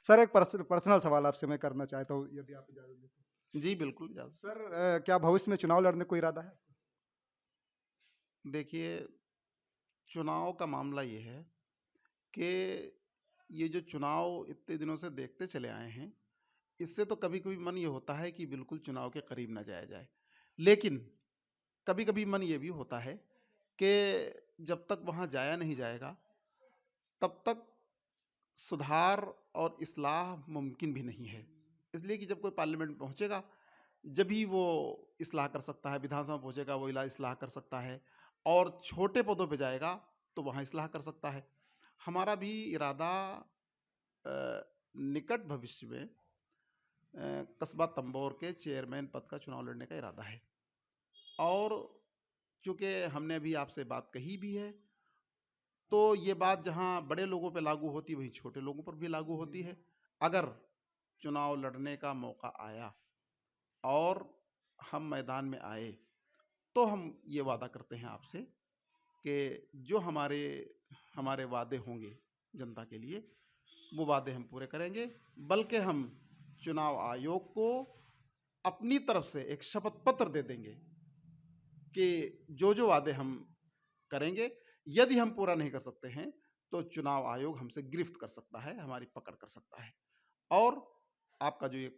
Sir एक personal सवाल आपसे मैं करना चाहता हूँ यदि आप इजाज़त दें तो। जी, बिल्कुल इजाज़त। सर क्या भविष्य में चुनाव लड़ने का कोई इरादा है? देखिए, चुनाव का मामला ये है कि ये जो चुनाव इतने दिनों से देखते चले आए हैं, इससे तो कभी-कभी मन ये होता है कि बिल्कुल चुनाव के करीब ना जाया जाए। लेकिन कभी-कभी मन ये भी होता है कि जब तक वहाँ जाया नहीं जाएगा, तब तक सुधार और इस्लाह मुमकिन भी नहीं है। इसलिए कि जब कोई पार्लियामेंट में पहुँचेगा, जभी वो इस्लाह कर सकता है, विधानसभा में पहुँचेगा वो इस्लाह कर सकता है और छोटे पदों पे जाएगा, तो वहाँ इस्लाह कर सकता है। हमारा भी इरादा अ, निकट भविष्य में कस्बा तंबोर के चेयरमैन पद का चुनाव लड़ने का इरादा है। और चूँकि हमने अभी आपसे बात कही भी है, तो ये बात जहाँ बड़े लोगों पे लागू होती है, वहीं छोटे लोगों पर भी लागू होती है। अगर चुनाव लड़ने का मौका आया और हम मैदान में आए, तो हम ये वादा करते हैं आपसे कि जो हमारे हमारे वादे होंगे जनता के लिए, वो वादे हम पूरे करेंगे। बल्कि हम चुनाव आयोग को अपनी तरफ से एक शपथ पत्र दे देंगे कि जो-जो वादे हम करेंगे, यदि हम पूरा नहीं कर सकते हैं, तो चुनाव आयोग हमसे गिरफ्त कर सकता है, हमारी पकड़ कर सकता है। और आपका जो ये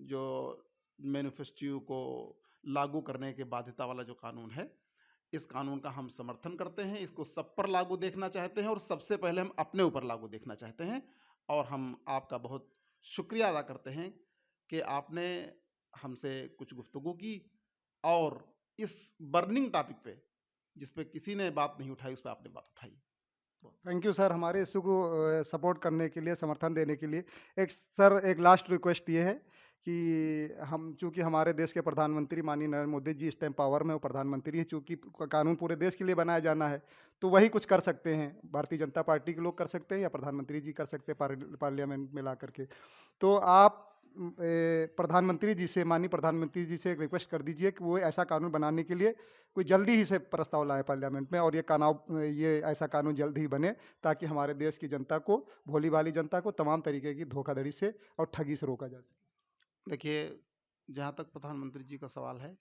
जो मैनिफेस्टो को लागू करने के बाध्यता वाला जो कानून है, इस कानून का हम समर्थन करते हैं, इसको सब पर लागू देखना चाहते हैं और सबसे पहले हम अपने ऊपर लागू देखना चाहते हैं। और हम आपका बहुत शुक्रिया अदा करते हैं कि आपने हमसे कुछ गुफ्तगू की और इस बर्निंग टॉपिक पे, जिस पे किसी ने बात नहीं उठाई, उस पे आपने बात उठाई। तो थैंक यू सर हमारे इश्यू को सपोर्ट करने के लिए, समर्थन देने के लिए। एक सर एक लास्ट रिक्वेस्ट ये है कि हम चूँकि हमारे देश के प्रधानमंत्री माननीय नरेंद्र मोदी जी इस टाइम पावर में, वो प्रधानमंत्री हैं, चूँकि कानून पूरे देश के लिए बनाया जाना है, तो वही कुछ कर सकते हैं। भारतीय जनता पार्टी के लोग कर सकते हैं या प्रधानमंत्री जी कर सकते हैं पार्लियामेंट में ला करके। तो आप प्रधानमंत्री जी से माननीय प्रधानमंत्री जी से एक रिक्वेस्ट कर दीजिए कि वो ऐसा कानून बनाने के लिए कोई जल्दी ही से प्रस्ताव लाएँ पार्लियामेंट में और ये ऐसा कानून जल्द ही बने ताकि हमारे देश की जनता को, भोली-भाली जनता को तमाम तरीके की धोखाधड़ी से और ठगी से रोका जा सके। देखिए, जहाँ तक प्रधानमंत्री जी का सवाल है,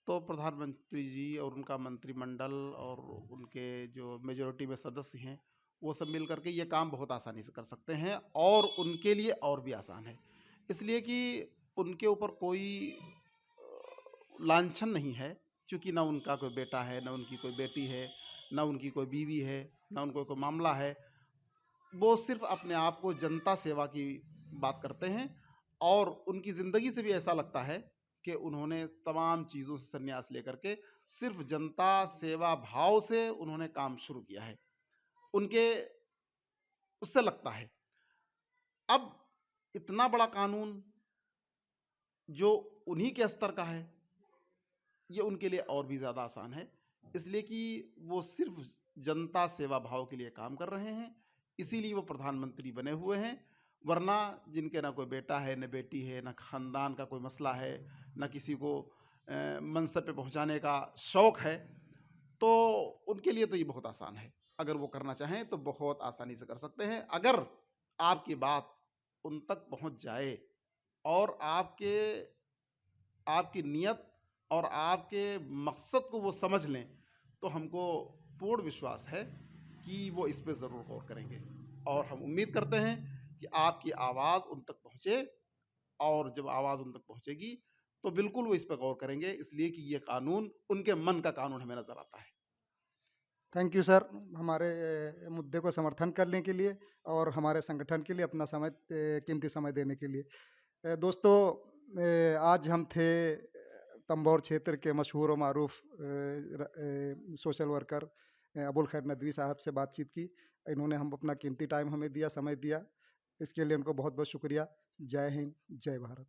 तो प्रधानमंत्री जी और उनका मंत्रिमंडल और उनके जो मेजॉरिटी में सदस्य हैं, वो सब मिल कर के ये काम बहुत आसानी से कर सकते हैं और उनके लिए और भी आसान है। इसलिए कि उनके ऊपर कोई लांछन नहीं है, चूँकि ना उनका कोई बेटा है, ना उनकी कोई बेटी है, ना उनकी कोई बीवी है, ना उनको कोई मामला है। वो सिर्फ़ अपने आप को जनता सेवा की बात करते हैं और उनकी ज़िंदगी से भी ऐसा लगता है कि उन्होंने तमाम चीज़ों से संन्यास लेकर के सिर्फ़ जनता सेवा भाव से उन्होंने काम शुरू किया है। उनके उससे लगता है। अब इतना बड़ा कानून जो उन्हीं के स्तर का है, ये उनके लिए और भी ज़्यादा आसान है। इसलिए कि वो सिर्फ़ जनता सेवा भाव के लिए काम कर रहे हैं, इसीलिए वो प्रधानमंत्री बने हुए हैं। वरना जिनके ना कोई बेटा है, ना बेटी है, ना ख़ानदान का कोई मसला है, ना किसी को मनसब पे पहुँचाने का शौक है, तो उनके लिए तो ये बहुत आसान है। अगर वो करना चाहें तो बहुत आसानी से कर सकते हैं। अगर आपकी बात उन तक पहुँच जाए और आपकी नियत और आपके मकसद को वो समझ लें, तो हमको पूर्ण विश्वास है कि वो इस पे ज़रूर गौर करेंगे। और हम उम्मीद करते हैं कि आपकी आवाज़ उन तक पहुँचे और जब आवाज़ उन तक पहुँचेगी, तो बिल्कुल वो इस पे गौर करेंगे, इसलिए कि ये कानून उनके मन का कानून हमें नज़र आता है। थैंक यू सर हमारे मुद्दे को समर्थन करने के लिए और हमारे संगठन के लिए अपना कीमती समय देने के लिए। दोस्तों आज हम थे तंबौर क्षेत्र के मशहूर और मारूफ सोशल वर्कर अबुल खैर नदवी साहब से बातचीत की। इन्होंने हम अपना कीमती टाइम हमें दिया, समय दिया। इसके लिए उनको बहुत-बहुत शुक्रिया। जय हिंद, जय भारत।